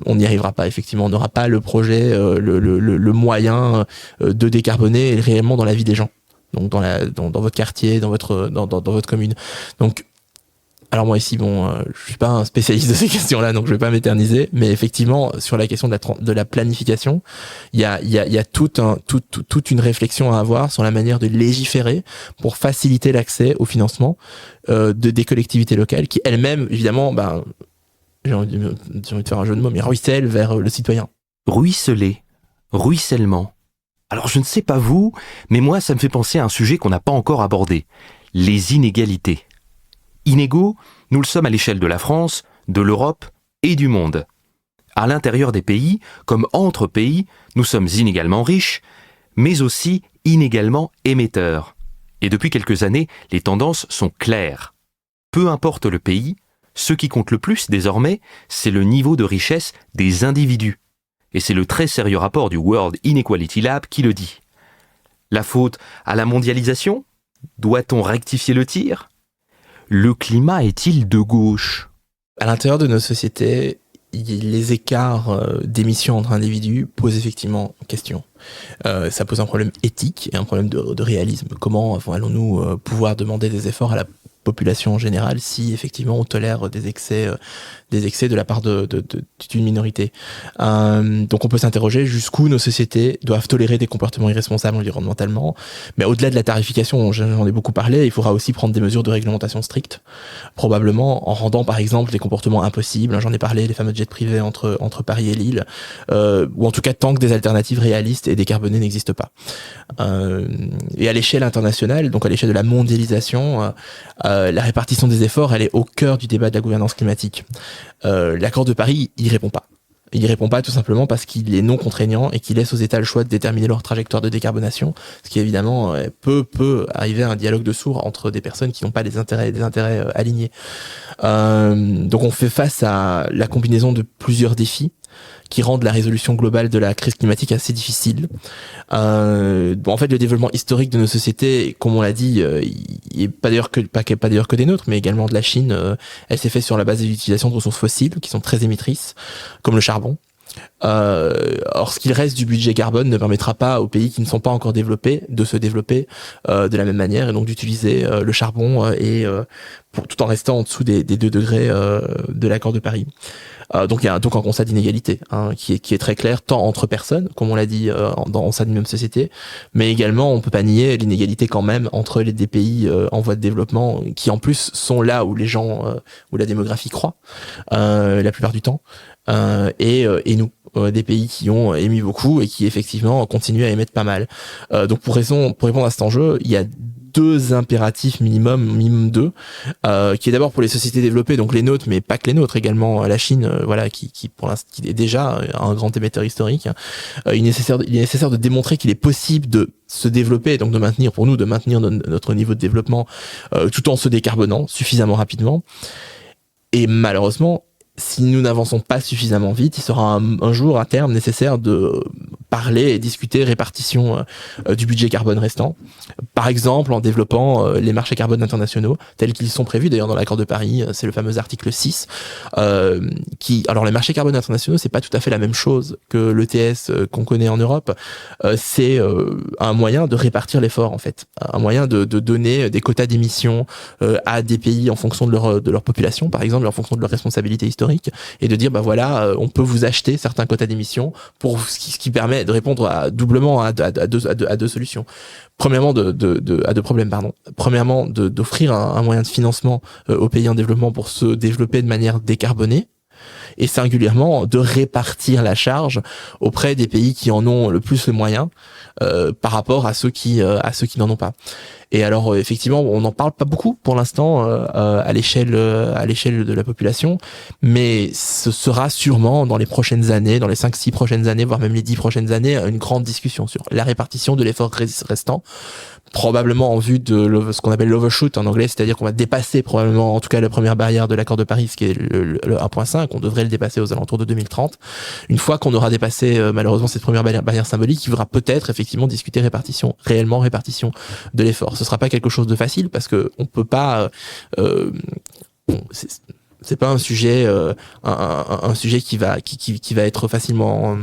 on n'y arrivera pas, effectivement. On n'aura pas le projet, le moyen de décarboner réellement dans la vie des gens. Donc dans votre quartier, dans votre commune. Donc, alors moi ici, je suis pas un spécialiste de ces questions-là, donc je vais pas m'éterniser, mais effectivement, sur la question de la planification, il y a toute une réflexion à avoir sur la manière de légiférer pour faciliter l'accès au financement des collectivités locales qui elles-mêmes, évidemment, j'ai envie de faire un jeu de mots, mais ruissellent vers le citoyen. Ruisseler, ruissellement. Alors je ne sais pas vous, mais moi ça me fait penser à un sujet qu'on n'a pas encore abordé, les inégalités. Inégaux, nous le sommes à l'échelle de la France, de l'Europe et du monde. À l'intérieur des pays, comme entre pays, nous sommes inégalement riches, mais aussi inégalement émetteurs. Et depuis quelques années, les tendances sont claires. Peu importe le pays, ce qui compte le plus désormais, c'est le niveau de richesse des individus. Et c'est le très sérieux rapport du World Inequality Lab qui le dit. La faute à la mondialisation ? Doit-on rectifier le tir ? Le climat est-il de gauche ? À l'intérieur de nos sociétés, les écarts d'émissions entre individus posent effectivement question. Ça pose un problème éthique et un problème de réalisme. Comment allons-nous pouvoir demander des efforts à la population en général si effectivement on tolère des excès de la part d'une minorité. Donc on peut s'interroger jusqu'où nos sociétés doivent tolérer des comportements irresponsables environnementalement, mais au-delà de la tarification, j'en ai beaucoup parlé, il faudra aussi prendre des mesures de réglementation strictes, probablement en rendant par exemple des comportements impossibles, j'en ai parlé, les fameux jets privés entre Paris et Lille, ou en tout cas tant que des alternatives réalistes et décarbonées n'existent pas. Et à l'échelle internationale, donc à l'échelle de la mondialisation, la répartition des efforts, elle est au cœur du débat de la gouvernance climatique. L'accord de Paris, il répond pas. Il y répond pas tout simplement parce qu'il est non contraignant et qu'il laisse aux États le choix de déterminer leur trajectoire de décarbonation, ce qui évidemment peut arriver à un dialogue de sourds entre des personnes qui n'ont pas des intérêts alignés. Donc on fait face à la combinaison de plusieurs défis qui rendent la résolution globale de la crise climatique assez difficile. En fait, le développement historique de nos sociétés, comme on l'a dit, il est pas d'ailleurs que des nôtres, mais également de la Chine. Elle s'est faite sur la base de l'utilisation de ressources fossiles qui sont très émettrices, comme le charbon. Or, ce qu'il reste du budget carbone ne permettra pas aux pays qui ne sont pas encore développés de se développer de la même manière et donc d'utiliser le charbon tout en restant en dessous des 2 degrés de l'accord de Paris. Donc il y a un constat d'inégalité qui est très clair tant entre personnes, comme on l'a dit dans sa même société, mais également on peut pas nier l'inégalité quand même entre des pays en voie de développement qui en plus sont là où les gens où la démographie croît la plupart du temps et nous des pays qui ont émis beaucoup et qui effectivement continuent à émettre pas mal. Donc pour répondre à cet enjeu, il y a 2 impératifs minimum 2, qui est d'abord pour les sociétés développées, donc les nôtres, mais pas que les nôtres, également la Chine, qui pour l'instant qui est déjà un grand émetteur historique. Il est nécessaire de démontrer qu'il est possible de se développer, donc de maintenir notre niveau de développement, tout en se décarbonant suffisamment rapidement. Et malheureusement, si nous n'avançons pas suffisamment vite, il sera un jour, à terme, nécessaire de parler et discuter répartition du budget carbone restant. Par exemple, en développant les marchés carbone internationaux, tels qu'ils sont prévus d'ailleurs dans l'accord de Paris, c'est le fameux article 6, alors les marchés carbone internationaux, c'est pas tout à fait la même chose que l'ETS qu'on connaît en Europe. C'est un moyen de répartir l'effort, en fait. Un moyen de donner des quotas d'émissions à des pays en fonction de leur population, par exemple, en fonction de leur responsabilité historique, et de dire, bah voilà, on peut vous acheter certains quotas d'émissions pour ce qui permet de répondre doublement à deux solutions. Premièrement, à deux problèmes, pardon. Premièrement, d'offrir un moyen de financement aux pays en développement pour se développer de manière décarbonée, et singulièrement de répartir la charge auprès des pays qui en ont le plus les moyens par rapport à ceux qui n'en ont pas. Et alors effectivement, on n'en parle pas beaucoup pour l'instant à l'échelle de la population, mais ce sera sûrement dans les prochaines années, dans les 5-6 prochaines années, voire même les 10 prochaines années, une grande discussion sur la répartition de l'effort restant, probablement en vue de ce qu'on appelle l'overshoot en anglais, c'est-à-dire qu'on va dépasser probablement, en tout cas la première barrière de l'accord de Paris, ce qui est le 1.5, on devrait le dépasser aux alentours de 2030. Une fois qu'on aura dépassé malheureusement cette première barrière symbolique, il faudra peut-être effectivement discuter répartition de l'effort. Ce sera pas quelque chose de facile parce que on peut pas c'est pas un sujet un sujet qui va être facilement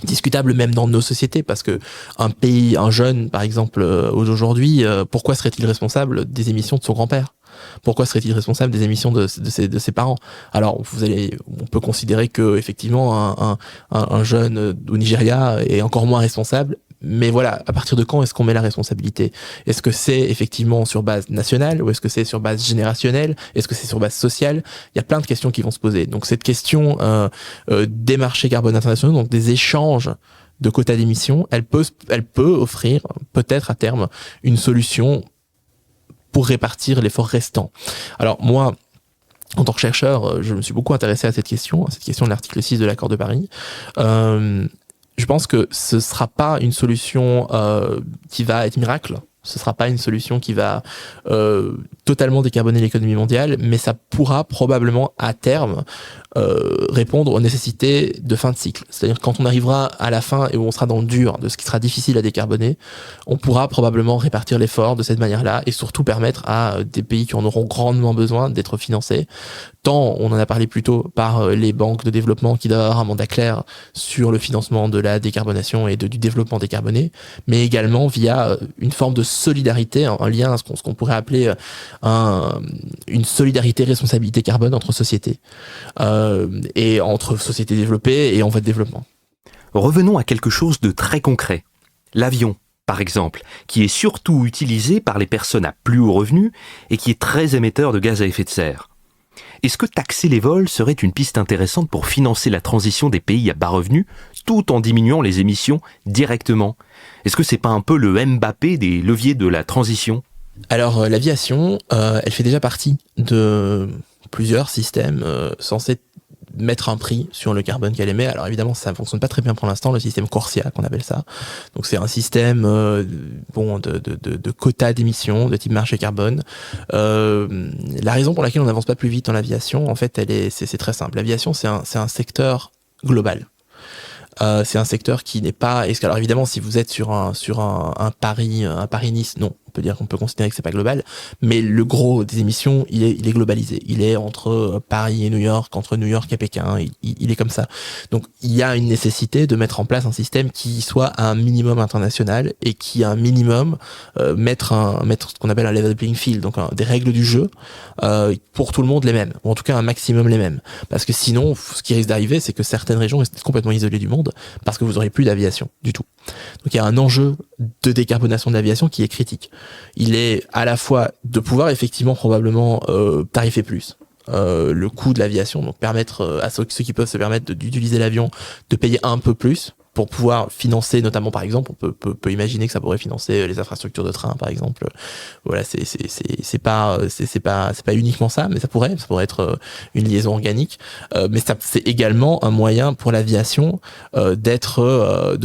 discutable même dans nos sociétés, parce que un jeune par exemple aujourd'hui, pourquoi serait-il responsable des émissions de son grand-père? Pourquoi serait-il responsable des émissions de ses parents? Alors on peut considérer que effectivement un jeune au Nigeria est encore moins responsable. Mais voilà, à partir de quand est-ce qu'on met la responsabilité? Est-ce que c'est effectivement sur base nationale, ou est-ce que c'est sur base générationnelle? Est-ce que c'est sur base sociale? Il y a plein de questions qui vont se poser. Donc cette question des marchés carbone internationaux, donc des échanges de quotas d'émissions, elle peut offrir peut-être à terme une solution pour répartir l'effort restant. Alors moi, en tant que chercheur, je me suis beaucoup intéressé à cette question de l'article 6 de l'accord de Paris. Je pense que ce sera pas une solution qui va être miracle. Ce sera pas une solution qui va totalement décarboner l'économie mondiale, mais ça pourra probablement à terme répondre aux nécessités de fin de cycle. C'est-à-dire quand on arrivera à la fin et où on sera dans le dur de ce qui sera difficile à décarboner, on pourra probablement répartir l'effort de cette manière-là et surtout permettre à des pays qui en auront grandement besoin d'être financés, tant, on en a parlé plus tôt, par les banques de développement qui doivent avoir un mandat clair sur le financement de la décarbonation et du développement décarboné, mais également via une forme de solidarité, un lien à ce qu'on pourrait appeler une solidarité responsabilité carbone entre sociétés. Et entre sociétés développées et en voie de développement. Revenons à quelque chose de très concret. L'avion, par exemple, qui est surtout utilisé par les personnes à plus haut revenu et qui est très émetteur de gaz à effet de serre. Est-ce que taxer les vols serait une piste intéressante pour financer la transition des pays à bas revenus tout en diminuant les émissions directement? Est-ce que c'est pas un peu le Mbappé des leviers de la transition? Alors l'aviation, elle fait déjà partie de plusieurs systèmes censés mettre un prix sur le carbone qu'elle émet. Alors évidemment, ça ne fonctionne pas très bien pour l'instant, le système CORSIA qu'on appelle ça. Donc c'est un système de quotas d'émissions de type marché carbone. La raison pour laquelle on n'avance pas plus vite dans l'aviation, en fait, c'est très simple. L'aviation, c'est un secteur global. C'est un secteur qui n'est pas. Alors évidemment, si vous êtes sur un Paris-Nice, non, on peut considérer que c'est pas global, mais le gros des émissions, il est globalisé. Il est entre Paris et New York, entre New York et Pékin. Il est comme ça. Donc il y a une nécessité de mettre en place un système qui soit à un minimum international et qui à un minimum mettre ce qu'on appelle un level playing field, donc des règles du jeu pour tout le monde les mêmes, ou en tout cas un maximum les mêmes. Parce que sinon, ce qui risque d'arriver, c'est que certaines régions restent complètement isolées du monde parce que vous n'aurez plus d'aviation du tout. Donc il y a un enjeu de décarbonation de l'aviation qui est critique. Il est à la fois de pouvoir effectivement probablement tarifer plus le coût de l'aviation, donc permettre à ceux qui peuvent se permettre d'utiliser l'avion de payer un peu plus pour pouvoir financer, notamment par exemple, on peut imaginer que ça pourrait financer les infrastructures de train, par exemple. Voilà, c'est pas uniquement ça, mais ça pourrait être une liaison organique. Mais c'est également un moyen pour l'aviation de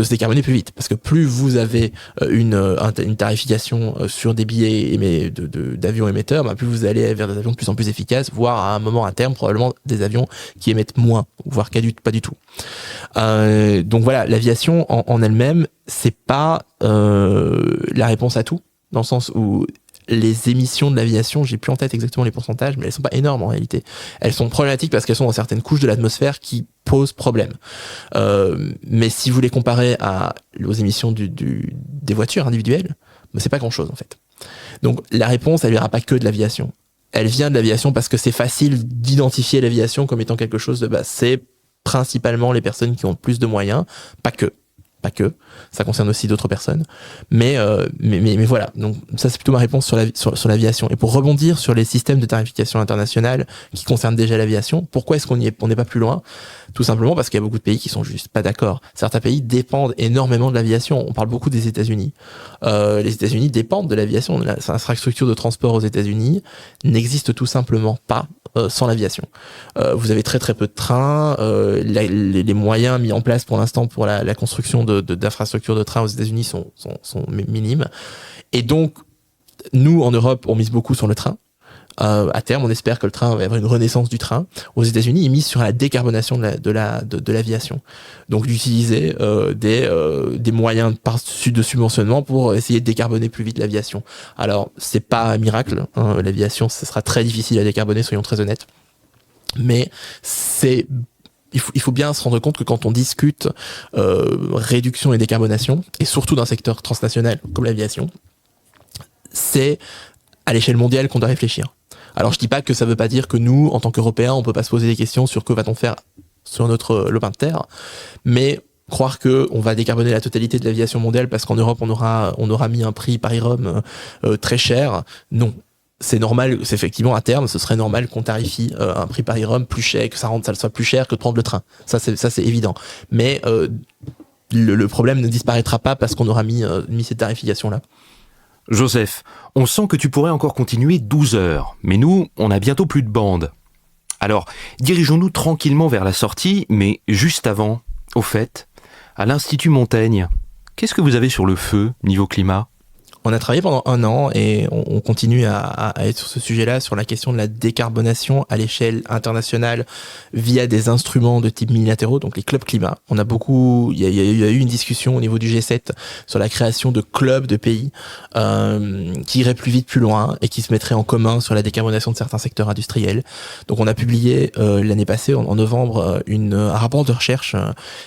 se décarboner plus vite, parce que plus vous avez une tarification sur des billets d'avions émetteurs, bah, plus vous allez vers des avions de plus en plus efficaces, voire à un moment à terme probablement des avions qui émettent moins, voire pas du tout. Donc voilà, l'aviation en elle-même, c'est pas la réponse à tout, dans le sens où les émissions de l'aviation, j'ai plus en tête exactement les pourcentages, mais elles sont pas énormes en réalité. Elles sont problématiques parce qu'elles sont dans certaines couches de l'atmosphère qui posent problème. Mais si vous les comparez aux émissions des voitures individuelles, ben c'est pas grand-chose en fait. Donc la réponse, elle viendra pas que de l'aviation. Elle vient de l'aviation parce que c'est facile d'identifier l'aviation comme étant quelque chose de base. C'est principalement les personnes qui ont le plus de moyens, pas que, ça concerne aussi d'autres personnes, mais voilà. Donc ça c'est plutôt ma réponse sur l'aviation. Et pour rebondir sur les systèmes de tarification internationale qui concernent déjà l'aviation, pourquoi est-ce qu'on n'est pas plus loin? Tout simplement parce qu'il y a beaucoup de pays qui sont juste pas d'accord. Certains pays dépendent énormément de l'aviation. On parle beaucoup des États-Unis. Les États-Unis dépendent de l'aviation. L'infrastructure de transport aux États-Unis n'existe tout simplement pas sans l'aviation. Vous avez très très peu de trains. Les moyens mis en place pour l'instant pour la construction d'infrastructures de trains aux États-Unis sont minimes. Et donc, nous, en Europe, on mise beaucoup sur le train. À terme, on espère que le train va avoir une renaissance du train. Aux États-Unis, ils misent sur la décarbonation de l'aviation. Donc, d'utiliser des moyens de subventionnement pour essayer de décarboner plus vite l'aviation. Alors, c'est pas un miracle. Hein. L'aviation, ce sera très difficile à décarboner, soyons très honnêtes. Mais il faut bien se rendre compte que quand on discute réduction et décarbonation, et surtout d'un secteur transnational comme l'aviation, c'est à l'échelle mondiale qu'on doit réfléchir. Alors je dis pas que ça veut pas dire que nous, en tant qu'Européens, on peut pas se poser des questions sur que va-t-on faire sur notre lopin de terre, mais croire que on va décarboner la totalité de l'aviation mondiale parce qu'en Europe on aura mis un prix Paris-Rome très cher, non. C'est normal, c'est effectivement à terme, ce serait normal qu'on tarifie un prix Paris-Rome plus cher, que ça soit plus cher que de prendre le train. Ça c'est évident. Mais le problème ne disparaîtra pas parce qu'on aura mis cette tarification-là. Joseph, on sent que tu pourrais encore continuer 12 heures, mais nous, on a bientôt plus de bande. Alors, dirigeons-nous tranquillement vers la sortie, mais juste avant, au fait, à l'Institut Montaigne, qu'est-ce que vous avez sur le feu, niveau climat ? On a travaillé pendant 1 an et on continue à être sur ce sujet-là, sur la question de la décarbonation à l'échelle internationale via des instruments de type multilatéraux, donc les clubs climat. Il y a eu une discussion au niveau du G7 sur la création de clubs de pays qui iraient plus vite, plus loin et qui se mettraient en commun sur la décarbonation de certains secteurs industriels. Donc on a publié l'année passée, en novembre, un rapport de recherche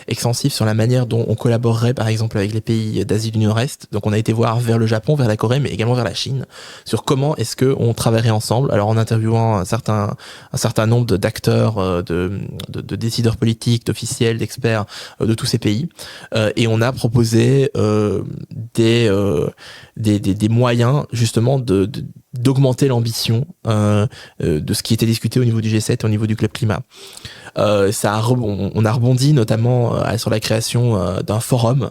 extensif sur la manière dont on collaborerait par exemple avec les pays d'Asie du Nord-Est. Donc on a été voir vers le Japon, vers la Corée, mais également vers la Chine, sur comment est-ce que on travaillerait ensemble. Alors en interviewant un certain nombre d'acteurs, de décideurs politiques, d'officiels, d'experts de tous ces pays, et on a proposé des moyens justement d'augmenter l'ambition de ce qui était discuté au niveau du G7 et au niveau du club climat. On a rebondi notamment sur la création d'un forum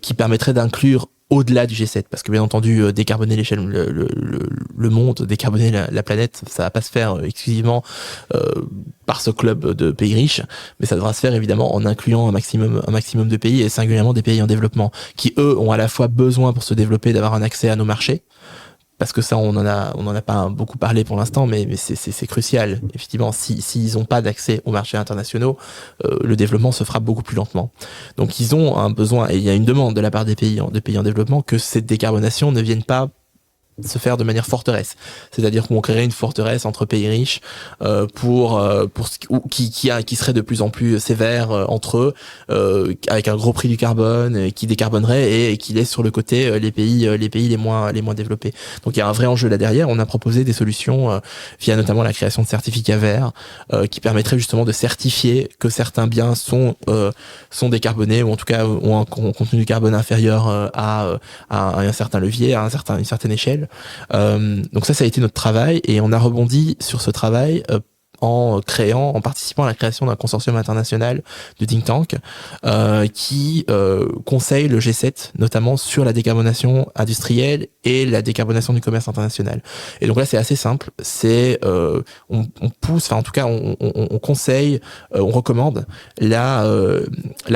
qui permettrait d'inclure au-delà du G7, parce que bien entendu décarboner l'échelle, le monde, décarboner la planète, ça va pas se faire exclusivement par ce club de pays riches, mais ça devra se faire évidemment en incluant un maximum de pays, et singulièrement des pays en développement, qui eux ont à la fois besoin pour se développer d'avoir un accès à nos marchés, parce que ça on en a pas beaucoup parlé pour l'instant, mais c'est crucial. Effectivement, s'ils ont pas d'accès aux marchés internationaux, le développement se fera beaucoup plus lentement. Donc ils ont un besoin, et il y a une demande de la part des pays en développement, que cette décarbonation ne vienne pas se faire de manière forteresse, c'est-à-dire qu'on créerait une forteresse entre pays riches qui serait de plus en plus sévère entre eux, avec un gros prix du carbone, qui décarbonerait et qui laisse sur le côté les pays les moins développés. Donc il y a un vrai enjeu là derrière. On a proposé des solutions via notamment la création de certificats verts qui permettraient justement de certifier que certains biens sont décarbonés, ou en tout cas ont un contenu de carbone inférieur à un certain levier, à une certaine échelle. Donc ça a été notre travail, et on a rebondi sur ce travail en participant à la création d'un consortium international de think tank qui conseille le G7 notamment sur la décarbonation industrielle et la décarbonation du commerce international. Et donc là c'est assez simple, on pousse, enfin en tout cas on conseille, on recommande la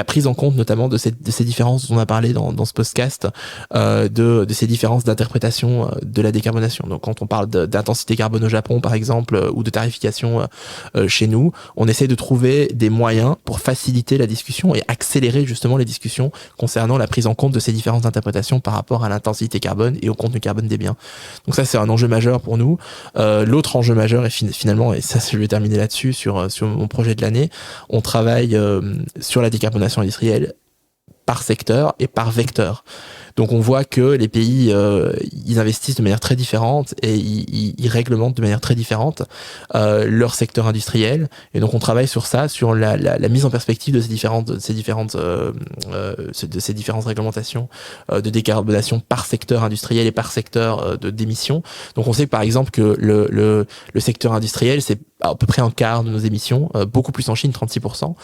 prise en compte notamment de ces différences dont on a parlé dans ce podcast, de ces différences d'interprétation de la décarbonation. Donc quand on parle d'intensité carbone au Japon par exemple, ou de tarification chez nous, on essaie de trouver des moyens pour faciliter la discussion et accélérer justement les discussions concernant la prise en compte de ces différentes interprétations par rapport à l'intensité carbone et au contenu carbone des biens. Donc ça, c'est un enjeu majeur pour nous. L'autre enjeu majeur est finalement, et ça je vais terminer là-dessus sur mon projet de l'année, on travaille sur la décarbonation industrielle par secteur et par vecteur. Donc on voit que les pays, ils investissent de manière très différente et ils réglementent de manière très différente leur secteur industriel. Et donc on travaille sur ça, sur la mise en perspective de ces différentes réglementations de décarbonation par secteur industriel et par secteur d'émissions. Donc on sait par exemple que le secteur industriel, c'est à peu près un quart de nos émissions, beaucoup plus en Chine, 36%.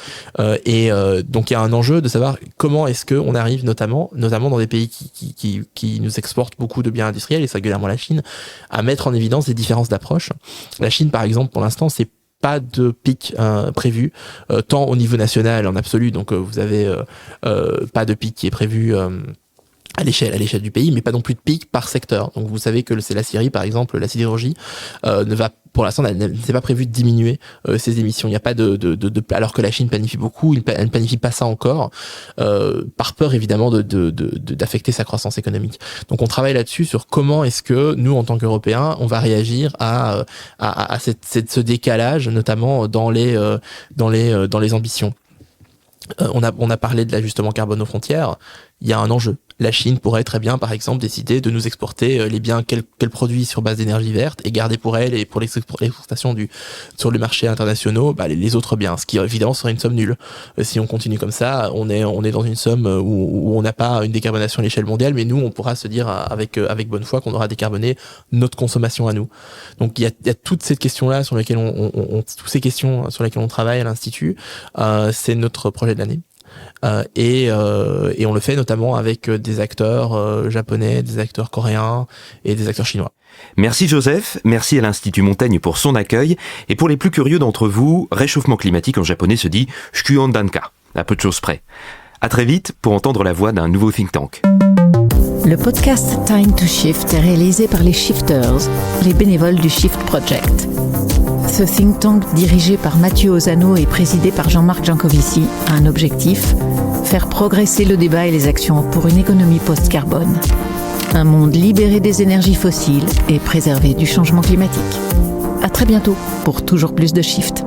Donc il y a un enjeu de savoir comment est-ce qu'on arrive notamment dans des pays qui nous exportent beaucoup de biens industriels, et singulièrement la Chine, à mettre en évidence des différences d'approche. La Chine, par exemple, pour l'instant, c'est pas de pic prévu, tant au niveau national en absolu, donc vous avez pas de pic qui est prévu à l'échelle du pays, mais pas non plus de pic par secteur. Donc vous savez que c'est l'aciérie, par exemple, la sidérurgie pour l'instant, elle n'est pas prévu de diminuer ses émissions. Il n'y a pas alors que la Chine planifie beaucoup, elle ne planifie pas ça encore, par peur évidemment d'affecter sa croissance économique. Donc on travaille là-dessus sur comment est-ce que nous, en tant qu'Européens, on va réagir à ce décalage, notamment dans les ambitions. On a parlé de l'ajustement carbone aux frontières. Il y a un enjeu. La Chine pourrait très bien, par exemple, décider de nous exporter les biens qu'elle produit sur base d'énergie verte et garder pour elle et pour l'exportation sur le marché international les autres biens, ce qui évidemment serait une somme nulle. Si on continue comme ça, on est dans une somme où on n'a pas une décarbonation à l'échelle mondiale, mais nous, on pourra se dire avec bonne foi qu'on aura décarboné notre consommation à nous. Donc il y a toutes ces questions-là sur lesquelles on travaille à l'Institut. C'est notre projet de l'année. Et on le fait notamment avec des acteurs japonais, des acteurs coréens et des acteurs chinois. Merci Joseph, merci à l'Institut Montaigne pour son accueil. Et pour les plus curieux d'entre vous, réchauffement climatique en japonais se dit Shikuon Danka, à peu de choses près. À très vite pour entendre la voix d'un nouveau think tank. Le podcast Time to Shift est réalisé par les Shifters, les bénévoles du Shift Project. Ce think tank, dirigé par Mathieu Ozano et présidé par Jean-Marc Jancovici, a un objectif: faire progresser le débat et les actions pour une économie post-carbone. Un monde libéré des énergies fossiles et préservé du changement climatique. À très bientôt pour toujours plus de Shift.